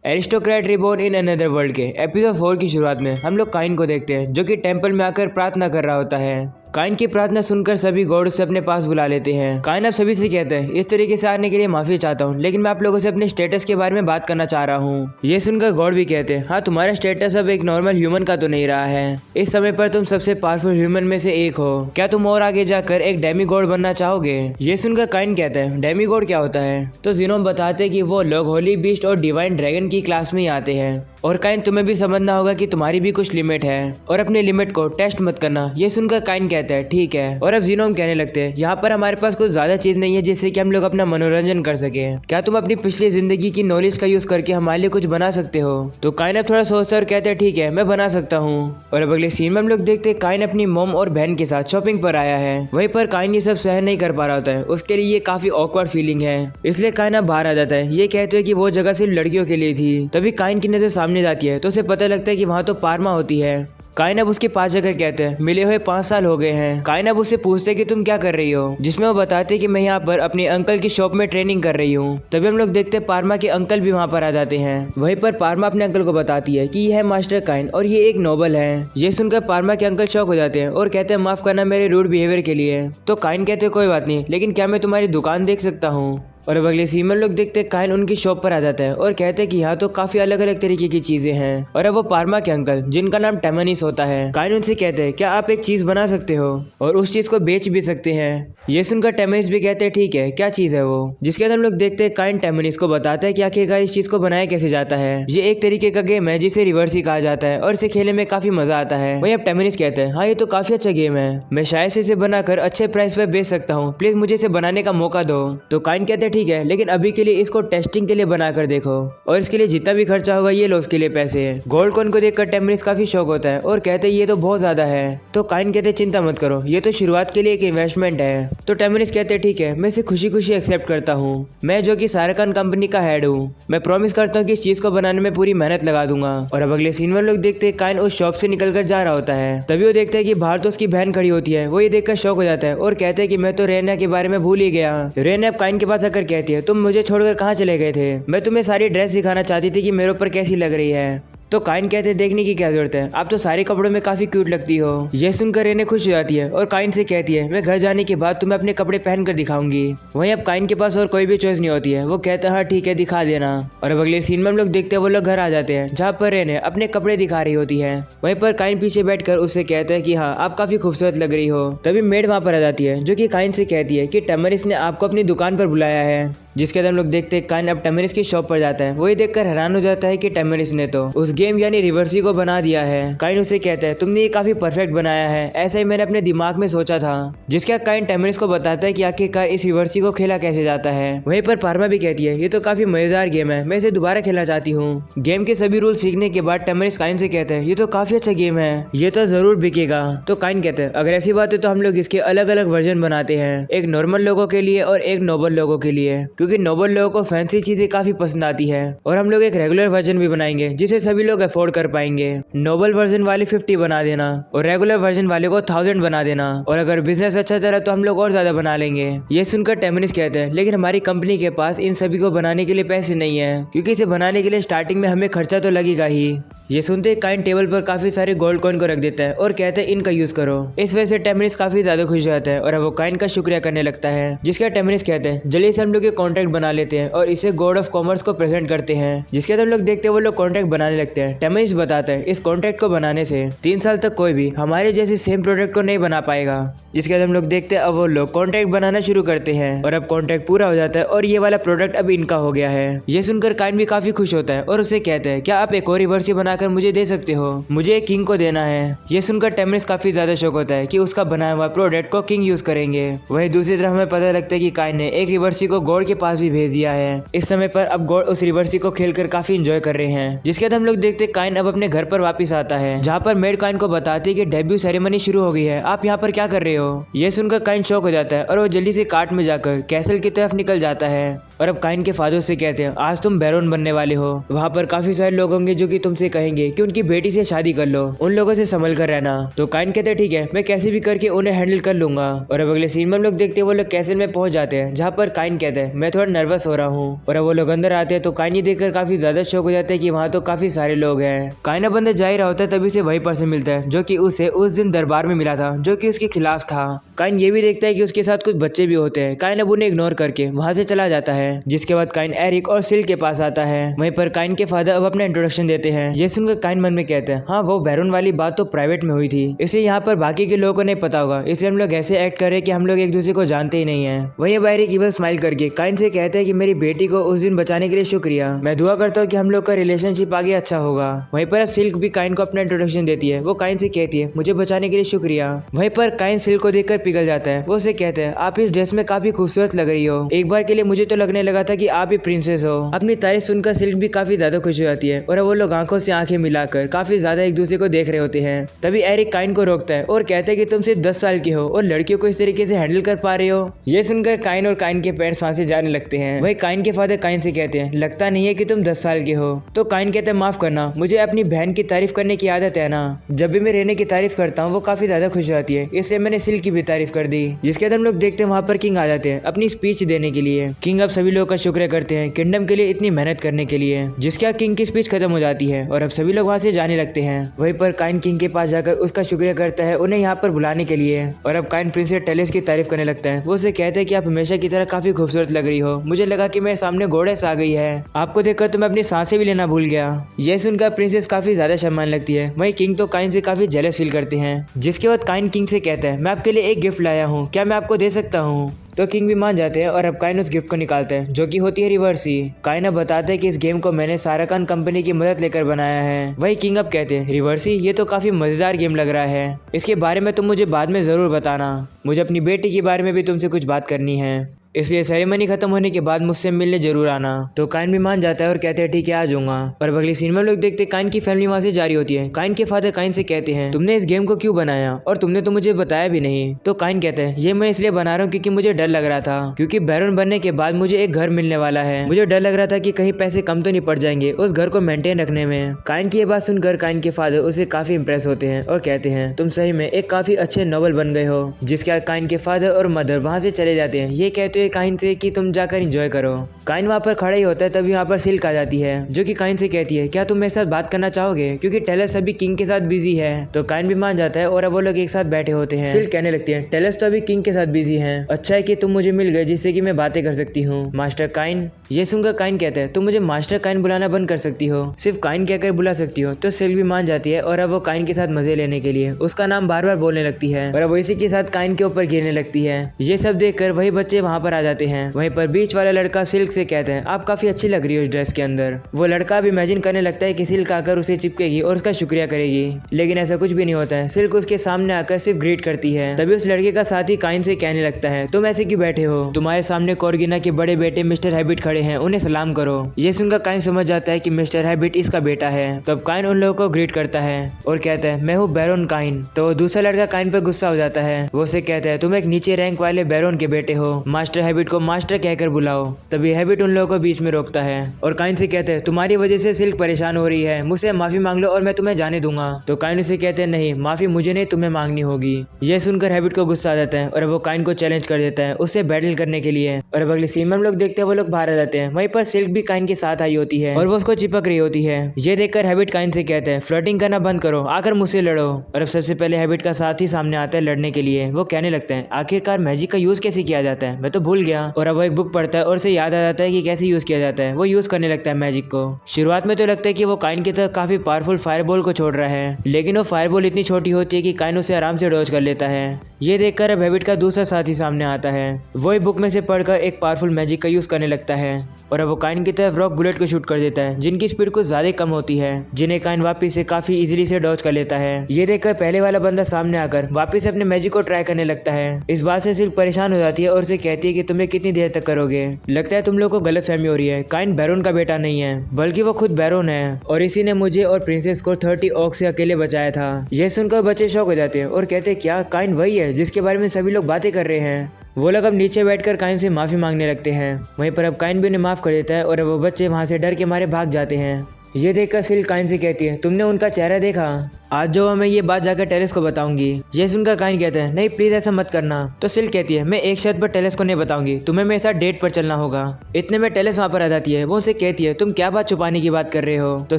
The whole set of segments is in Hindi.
Aristocrat reborn in another world के एपिसोड 4 की शुरुआत में हम लोग काइन को देखते हैं जो कि टेंपल में आकर प्रार्थना कर रहा होता है। काइन की प्रार्थना सुनकर सभी गॉड से अपने पास बुला लेते हैं। काइन अब सभी से कहते हैं इस तरीके से आने के लिए माफी चाहता हूँ, लेकिन मैं आप लोगों से अपने स्टेटस के बारे में बात करना चाह रहा हूँ। ये सुनकर गॉड भी कहते हैं हाँ, तुम्हारा स्टेटस अब एक नॉर्मल ह्यूमन का तो नहीं रहा है। इस समय पर तुम सबसे पावरफुल ह्यूमन में से एक हो। क्या तुम और आगे जाकर एक डेमी गॉड बनना चाहोगे? ये सुनकर काइन कहता है डेमी गॉड क्या होता है? तो ज़ीनोन बताते हैं कि वो लोग होली बीस्ट और डिवाइन ड्रैगन की क्लास में ही आते हैं। और काइन तुम्हें भी समझना होगा कि तुम्हारी भी कुछ लिमिट है और अपने लिमिट को टेस्ट मत करना। ये सुनकर काइन कहता है ठीक है। और अब ज़ीनोन कहने लगते हैं यहाँ पर हमारे पास कुछ ज्यादा चीज नहीं है जिससे कि हम लोग अपना मनोरंजन कर सके। क्या तुम अपनी पिछली जिंदगी की नॉलेज का यूज करके हमारे लिए कुछ बना सकते हो? तो काइन अब थोड़ा सोचता है और कहते हैं ठीक है, मैं बना सकता हूँ। और अब अगले सीन में हम लोग देखते हैं काइन अपनी मॉम और बहन के साथ शॉपिंग पर आया है। वहीं पर काइन ये सब सहन नहीं कर पा रहा होता है, उसके लिए ये काफी ऑकवर्ड फीलिंग है, इसलिए काइन अब बाहर आ जाता है। ये कहते हैं कि वो जगह सिर्फ लड़कियों के लिए थी। तभी काइन की नजर सामने जाती है तो उसे पता लगता है कि वहाँ तो पारमा होती है। काइन अब उसके पास जाकर कहते हैं मिले हुए 5 साल हो गए हैं। काइन अब उससे पूछते हैं कि तुम क्या कर रही हो, जिसमें वो बताते हैं कि मैं यहाँ पर अपने अंकल की शॉप में ट्रेनिंग कर रही हूँ। तभी हम लोग देखते हैं पारमा के अंकल भी वहाँ पर आ जाते हैं। वहीं पर पारमा अपने अंकल को बताती है कि यह है मास्टर काइन और ये एक नोबल है। ये सुनकर पारमा के अंकल शॉक हो जाते हैं और कहते हैं माफ करना मेरे रूड बिहेवियर के लिए। तो काइन कहते हैं कोई बात नहीं, लेकिन क्या मैं तुम्हारी दुकान देख सकता हूँ? और अब अगले सीन में लोग देखते हैं काइन उनकी शॉप पर आ जाता है और कहते हैं कि यहाँ तो काफी अलग अलग तरीके की चीजें हैं। और अब वो पारमा के अंकल जिनका नाम टेमनिस होता है, काइन उनसे कहते हैं क्या आप एक चीज बना सकते हो और उस चीज को बेच भी सकते हैं? ये सुनकर टेमनिस भी कहते हैं ठीक है, क्या चीज है वो? जिसके बाद हम लोग देखते हैं काइन टेमनिस को बताता है कि आखिरकार इस चीज को बनाया कैसे जाता है। ये एक तरीके का गेम है जिसे रिवर्सी कहा जाता है और इसे खेलने में काफी मजा आता है। वहीं अब टेमनिस कहते हैं हाँ, ये तो काफी अच्छा गेम है, मैं शायद से इसे बनाकर अच्छे प्राइस पर बेच सकता हूँ, प्लीज मुझे इसे बनाने का मौका दो। तो काइन कहते हैं ठीक है, लेकिन अभी के लिए इसको टेस्टिंग के लिए बनाकर देखो और इसके लिए जितना भी खर्चा होगा ये लो उसके लिए पैसे। गोल्ड कॉइन को देखकर टेमनिस काफी शौक होता है और कहते हैं ये तो बहुत ज्यादा है। तो काइन कहते हैं चिंता मत करो, ये तो शुरुआत के लिए एक इन्वेस्टमेंट है। तो टेमनिस कहते हैं ठीक है, मैं इसे खुशी खुशी एक्सेप्ट करता हूँ। मैं जो कि साराकान कंपनी का हेड हूँ, मैं प्रॉमिस करता हूँ कि इस चीज को बनाने में पूरी मेहनत लगा दूंगा। और अब अगले सीन में लोग देखते हैं काइन उस शॉप से निकल कर जा रहा होता है। तभी वो देखता है कि बाहर तो उसकी बहन खड़ी होती है। वो ये देखकर शौक हो जाता है और कहते हैं कि मैं तो रेना के बारे में भूल ही गया। रेना अब काइन के पास आकर कहती है तुम मुझे छोड़कर कहाँ चले गए थे? मैं तुम्हें सारी ड्रेस दिखाना चाहती थी कि मेरे ऊपर कैसी लग रही है। तो काइन कहते हैं देखने की क्या जरूरत है, आप तो सारे कपड़ों में काफी क्यूट लगती हो। यह सुनकर रेने खुश हो जाती है और काइन से कहती है मैं घर जाने के बाद तुम्हें अपने कपड़े पहन कर दिखाऊंगी। वहीं अब काइन के पास और कोई भी चॉइस नहीं होती है, वो कहता है हाँ ठीक है दिखा देना। और अब अगले सीन में हम लोग देखते हैं वो लोग घर आ जाते हैं जहाँ पर रेने अपने कपड़े दिखा रही होती है। वहीं पर काइन पीछे बैठकर उससे कहता है कि हाँ आप काफी खूबसूरत लग रही हो। तभी मेड वहाँ पर आ जाती है जो कि काइन से कहती है कि टेमनिस ने आपको अपनी दुकान पर बुलाया है। जिसके बाद हम लोग देखते हैं काइन अब टेमनिस की शॉप पर जाता है। वही देखकर हैरान हो जाता है कि टेमनिस ने तो उस गेम यानी रिवर्सी को बना दिया है। काइन उसे कहता है तुमने ये काफी परफेक्ट बनाया है, ऐसा ही मैंने अपने दिमाग में सोचा था। जिसके बाद काइन टेमनिस को बताता है कि आखिरकार इस रिवर्सी को खेला कैसे जाता है। वहीं पर पारमा भी कहती है ये तो काफी मजेदार गेम है, मैं इसे दोबारा खेलना चाहती हूँ। गेम के सभी रूल सीखने के बाद टेमनिस काइन से कहते हैं ये तो काफी अच्छा गेम है, ये तो जरूर बिकेगा। तो काइन कहते हैं अगर ऐसी बात है तो हम लोग इसके अलग अलग वर्जन बनाते हैं, एक नॉर्मल लोगों के लिए और एक नोबल लोगों के लिए, क्योंकि नोबल लोगों को फैंसी चीजें काफी पसंद आती है। और हम लोग एक रेगुलर वर्जन भी बनाएंगे जिसे सभी लोग अफोर्ड कर पाएंगे। नोबल वर्जन वाले 50 बना देना और रेगुलर वर्जन वाले को 1000 बना देना। और अगर बिजनेस अच्छा चला तो हम लोग और ज्यादा बना लेंगे। ये सुनकर टेमनिस कहते हैं लेकिन हमारी कंपनी के पास इन सभी को बनाने के लिए पैसे नहीं है, क्योंकि इसे बनाने के लिए स्टार्टिंग में हमें खर्चा तो लगेगा ही। ये सुनते काइन टेबल पर काफी सारे गोल्ड कॉइन को रख देता है और कहते हैं इनका यूज करो। इस वजह से टेमनिस काफी ज्यादा खुश हो जाता है और अब वो काइन का शुक्रिया करने लगता है। जिसके टेमनिस कहते हैं जल्दी से हम लोग ये कॉन्ट्रैक्ट बना लेते हैं और इसे गॉड ऑफ कॉमर्स को प्रेजेंट करते हैं। जिसके बाद हम लोग देखते हैं वो लोग कॉन्ट्रैक्ट बनाने लगते हैं। टेमनिस बताता है इस कॉन्ट्रैक्ट को बनाने से 3 साल तक कोई भी हमारे जैसे सेम प्रोडक्ट को नहीं बना पाएगा। जिसके बाद हम लोग देखते हैं अब वो लोग कॉन्ट्रैक्ट बनाना शुरू करते हैं और अब कॉन्ट्रैक्ट पूरा हो जाता है और ये वाला प्रोडक्ट अब इनका हो गया है। ये सुनकर काइन भी काफी खुश होता है और उसे कहते हैं क्या आप एक और रिवर्सी बनाकर मुझे दे सकते हो, मुझे एक किंग को देना है। ये सुनकर टेमनिस काफी ज्यादा शौक होता है कि उसका बनाया हुआ प्रोडक्ट को किंग यूज करेंगे। वहीं दूसरी तरफ हमें पता लगता है कि काइन ने एक रिवर्सी को गॉड के पास भी भेज दिया है। इस समय पर अब गॉड उस रिवर्सी को खेलकर काफी एंजॉय कर रहे हैं। जिसके बाद हम लोग देखते हैं काइन अब अपने घर पर वापस आता है, जहाँ पर मेड काइन को बताती है कि डेब्यू सेरेमनी शुरू हो गई है, आप यहाँ पर क्या कर रहे हो? ये सुनकर काइन शौक हो जाता है और वो जल्दी से कार्ट में जाकर कैसल की तरफ निकल जाता है। और अब काइन के फादर से कहते हैं आज तुम बैरोन बनने वाले हो, वहाँ पर काफी सारे लोग होंगे जो कि तुमसे कहेंगे कि उनकी बेटी से शादी कर लो, उन लोगों से संभल कर रहना। तो काइन कहते हैं ठीक है, मैं कैसे भी करके उन्हें हैंडल कर लूंगा। और अब अगले सीन में हम लोग देखते हैं वो लोग कैसल में पहुंच जाते हैं, जहाँ पर काइन कहते हैं मैं थोड़ा नर्वस हो रहा हूँ। और अब वो लोग अंदर आते हैं तो काइन ये देखकर काफी ज्यादा शौक हो जाता है कि वहाँ तो काफी सारे लोग हैं। काइन अब अंदर जा ही रहा होता है तभी से वही पर्सन मिलता है जो कि उसे उस दिन दरबार में मिला था, जो कि उसके खिलाफ था। काइन ये भी देखता है कि उसके साथ कुछ बच्चे भी होते हैं। काइन अब उन्हें इग्नोर करके वहाँ से चला जाता है, जिसके बाद काइन एरिक और सिल के पास आता है। वहीं पर काइन के फादर अब अपना इंट्रोडक्शन देते हैं। ये सुनकर काइन मन में कहते हैं, हाँ वो बैरोन वाली बात तो प्राइवेट में हुई थी, इसलिए यहाँ पर बाकी के लोगों को नहीं पता होगा, इसलिए हम लोग ऐसे एक्ट करें कि हम लोग एक दूसरे को जानते ही नहीं है। वहीं अब एरिक इवल स्माइल करके काइन से कहते हैं कि मेरी बेटी को उस दिन बचाने के लिए शुक्रिया, मैं दुआ करता हूँ कि हम लोग का रिलेशनशिप आगे अच्छा होगा। वहीं पर सिल्क भी काइन को अपना इंट्रोडक्शन देती है। वो काइन से कहती है मुझे बचाने के लिए शुक्रिया। वहीं पर काइन सिल्क को देखकर पिघल जाता है। वो उसे कहते हैं आप इस ड्रेस में काफी खूबसूरत लग रही हो, एक बार के लिए मुझे तो लगने लगा था कि आप ही प्रिंसेस हो। अपनी तारीफ सुनकर सिल्क भी काफी ज्यादा खुश हो जाती है और वो लोग आंखों से आंखें मिलाकर काफी ज्यादा एक दूसरे को देख रहे होते हैं। तभी एरिक काइन को रोकता है और कहता है कि तुम सिर्फ 10 साल की हो और लड़कियों को इस तरीके से हैंडल कर पा रहे हो। ये सुनकर काइन और काइन के पेरेंट्स वहां से जाने लगते हैं। वही काइन के फादर काइन से कहते हैं लगता नहीं है कि तुम 10 साल के हो। तो काइन कहते हैं माफ करना, मुझे अपनी बहन की तारीफ करने की आदत है ना, जब भी मैं रेने की तारीफ करता हूँ वो काफी ज्यादा खुश हो जाती है, इसलिए मैंने सिल्क की भी तारीफ कर दी। जिसके बाद हम लोग देखते हैं वहाँ पर किंग आ जाते हैं अपनी स्पीच देने के लिए। किंग अब सभी लोगों का शुक्र करते हैं किंगडम के लिए इतनी मेहनत करने के लिए। जिसके बाद किंग की स्पीच खत्म हो जाती है और अब सभी लोग वहाँ से जाने लगते हैं। वहीं पर काइन किंग के पास जाकर उसका शुक्रिया करता है उन्हें यहाँ पर बुलाने के लिए। और अब काइन प्रिंसेस टेलेस की तारीफ करने लगता है। वो उसे कहते हैं कि आप हमेशा की तरह काफी खूबसूरत लग रही हो, मुझे लगा कि मेरे सामने गोडेस आ गई है, आपको देखकर तो मैं अपनी सांसें भी लेना भूल गया। यह सुनकर प्रिंसेस काफी ज्यादा शर्माने लगती है। वहीं किंग तो काइन से काफी जेलस फील करते हैं। जिसके बाद काइन किंग से कहता है मैं आपके लिए एक गिफ्ट लाया हूँ, क्या मैं आपको दे सकता हूँ? तो किंग भी मान जाते हैं और अब काइन उस गिफ्ट को निकालते हैं जो कि होती है रिवर्सी। काइन अब बताते हैं कि इस गेम को मैंने साराकान कंपनी की मदद लेकर बनाया है। वही किंग अब कहते हैं रिवर्सी ये तो काफी मजेदार गेम लग रहा है, इसके बारे में तुम मुझे बाद में जरूर बताना, मुझे अपनी बेटी के बारे में भी तुमसे कुछ बात करनी है, इसलिए सेरेमनी खत्म होने के बाद मुझसे मिलने जरूर आना। तो काइन भी मान जाता है और कहते हैं ठीक है आ जाऊंगा। और अगली सीन में लोग देखते हैं काइन की फैमिली वहां से जारी होती है। काइन के फादर काइन से कहते हैं तुमने इस गेम को क्यों बनाया और तुमने तो मुझे बताया भी नहीं। तो काइन कहते हैं ये मैं इसलिए बना रहा हूँ क्योंकि मुझे डर लग रहा था, क्योंकि बैरोन बनने के बाद मुझे एक घर मिलने वाला है, मुझे डर लग रहा था कि कहीं पैसे कम तो नहीं पड़ जाएंगे उस घर को मेंटेन रखने में। काइन की ये बात सुनकर काइन के फादर उसे काफी इंप्रेस होते हैं और कहते हैं तुम सही में एक काफी अच्छे नॉवल बन गए हो। जिसके बाद काइन के फादर और मदर वहां से चले जाते हैं। ये कहते हैं काइन से कि तुम जाकर एंजॉय करो। काइन वहाँ पर खड़ा ही होता है तभी वहाँ पर सिल्क आ जाती है जो कि काइन से कहती है क्या तुम मेरे साथ बात करना चाहोगे, क्योंकि टेलस अभी किंग के साथ बिजी है। तो काइन भी मान जाता है और अब वो लोग एक साथ बैठे होते हैं। सिल्क कहने लगती है टेलस तो अभी किंग के साथ बिजी है, अच्छा है कि तुम मुझे मिल गए जिससे कि मैं बातें कर सकती हूँ। मास्टर काइन। ये सुनकर काइन कहता है तुम मुझे मास्टर काइन बुलाना बंद कर सकती हो, सिर्फ काइन कहकर बुला सकती हो। तो सिल्क भी मान जाती है और अब वो काइन के साथ मजे लेने के लिए उसका नाम बार बार बोलने लगती है और अब इसी के साथ काइन के ऊपर गिरने लगती है। ये सब देखकर वही बच्चे वहाँ पर आ जाते हैं। वहीं पर बीच वाला लड़का सिल्क से कहते हैं आप काफी अच्छी लग रही हो इस ड्रेस के अंदर। वो लड़का भी इमेजिन करने लगता है कि सिल्क आकर उसे चिपकेगी और उसका शुक्रिया करेगी, लेकिन ऐसा कुछ भी नहीं होता है। सिल्क उसके सामने आकर सिर्फ ग्रीट करती है। तभी उस लड़के का साथी काइन से कहने लगता है तुम ऐसे क्यों बैठे हो, तुम्हारे सामने कॉर्गिना के बड़े बेटे मिस्टर हैबिट खड़े हैं, उन्हें सलाम करो। ये सुनकर काइन समझ जाता है कि मिस्टर हैबिट इसका बेटा है। तब काइन उन लोगों को ग्रीट करता है और कहता है मैं हूँ बैरोन काइन। तो दूसरा लड़का काइन पर गुस्सा हो जाता है। वो उसे कहता है तुम एक नीचे रैंक वाले बैरोन के बेटे हो, मास्टर हैबिट को मास्टर कहकर बुलाओ। तभी हैबिट उन लोगों को बीच में रोकता है और काइन से कहते हैं तुम्हारी वजह से सिल्क परेशान हो रही है, मुझसे माफी मांग लो और मैं तुम्हें जाने दूंगा। तो काइन उसे कहते हैं नहीं, माफी मुझे नहीं तुम्हें मांगनी होगी। यह सुनकर हैबिट को गुस्सा आ जाता है और वो काइन को चैलेंज कर देता है उससे बैटल करने के लिए। और अब अगले सीन में हम लोग देखते हैं वो लोग बाहर आ जाते हैं। वहीं पर सिल्क भी काइन के साथ आई होती है और वो उसको चिपक रही होती है। ये देखकर हैबिट काइन से कहते हैं फ्लर्टिंग करना बंद करो, आकर मुझसे लड़ो। और अब सबसे पहले हैबिट का साथ ही सामने आता है लड़ने के लिए। वो कहने लगता है आखिरकार मैजिक का यूज कैसे किया जाता है, मैं तो भूल गया। और अब वो एक बुक पढ़ता है और उसे याद आ जाता है कि कैसे यूज किया जाता है। वो यूज करने लगता है मैजिक को। शुरुआत में तो लगता है कि वो काइन की तरह काफी पावरफुल फायरबॉल को छोड़ रहा है, लेकिन वो फायरबॉल इतनी छोटी होती है कि काइन उसे आराम से डॉज कर लेता है। ये देखकर अब हैबिट का दूसरा साथी सामने आता है। वो एक बुक में से पढ़कर एक पावरफुल मैजिक का यूज करने लगता है और अब वो काइन की तरफ रॉक बुलेट को शूट कर देता है जिनकी स्पीड कुछ ज्यादा कम होती है, जिन्हें काइन वापिस से काफी इजीली से डॉज कर लेता है। ये देखकर पहले वाला बंदा सामने आकर वापिस अपने मैजिक को ट्राई करने लगता है। इस बात से सिर्फ परेशान हो जाती है और उसे कहती है कि तुम्हें कितनी देर तक करोगे, लगता है तुम लोग को गलतफहमी हो रही है, काइन बैरोन का बेटा नहीं है बल्कि वो खुद बैरोन है और इसी ने मुझे और प्रिंसेस को 30 ऑक से अकेले बचाया था। यह सुनकर बच्चे शौक हो जाते हैं और कहते हैं क्या काइन वही है जिसके बारे में सभी लोग बातें कर रहे हैं। वो लोग अब नीचे बैठकर काइन से माफी मांगने लगते हैं। वहीं पर अब काइन भी उन्हें माफ कर देता है और अब वो बच्चे वहां से डर के मारे भाग जाते हैं। ये देखकर सिल काइन से कहती है, तुमने उनका चेहरा देखा? आज जो मैं ये बात जाकर टेरेस को बताऊंगी। ये सुनकर काइन कहता है, नहीं प्लीज ऐसा मत करना। तो सिल कहती है, मैं एक शर्त पर टेरेस को नहीं बताऊंगी, तुम्हें मेरे साथ डेट पर चलना होगा। इतने में टेरेस वहाँ पर आ जाती है। वो उनसे कहती है, तुम क्या बात छुपाने की बात कर रहे हो? तो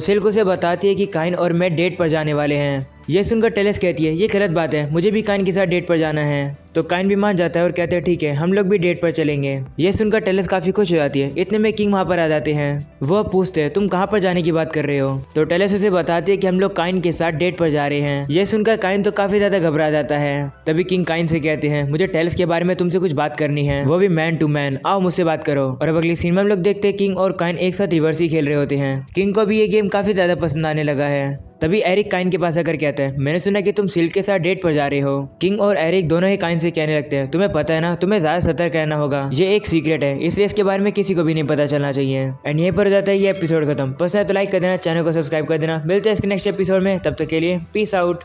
सिल्क उसे बताती है कि काइन और मैं डेट पर जाने वाले हैं। ये सुनकर टेरेस कहती है, ये गलत बात है, मुझे भी काइन के साथ डेट पर जाना है। तो काइन भी मान जाता है और कहते हैं, ठीक है, हम लोग भी डेट पर चलेंगे। ये सुनकर टेरेस काफी खुश हो जाती है। इतने में किंग वहाँ पर आ जाते हैं। वो अब पूछते हैं, तुम कहाँ पर जाने की बात कर रहे हो? तो टेरेस उसे बताती है कि हम लोग काइन के साथ डेट पर जा रहे हैं। ये सुनकर काइन तो काफी ज्यादा घबरा जाता है। तभी किंग काइन से कहते हैं, मुझे टेरेस के बारे में तुमसे कुछ बात करनी है, वो भी मैन टू मैन, आओ मुझसे बात करो। और अब अगली सीन में हम लोग देखते हैं किंग और काइन एक साथ रिवर्सी खेल रहे होते हैं। किंग को भी ये गेम काफी ज्यादा पसंद आने लगा है। तभी एरिक काइन के पास आकर कहता है, मैंने सुना कि तुम सिल्क के साथ डेट पर जा रहे हो। किंग और एरिक दोनों ही काइन से कहने लगते हैं, तुम्हें पता है ना, तुम्हें ज्यादा सतर्क रहना होगा, ये एक सीक्रेट है, इसलिए इसके बारे में किसी को भी नहीं पता चलना चाहिए। एंड यहीं पर हो जाता है ये एपिसोड खत्म। पसंद है तो लाइक कर देना, चैनल को सब्सक्राइब कर देना। मिलते हैं इसके नेक्स्ट एपिसोड में, तब तक के लिए पीस आउट।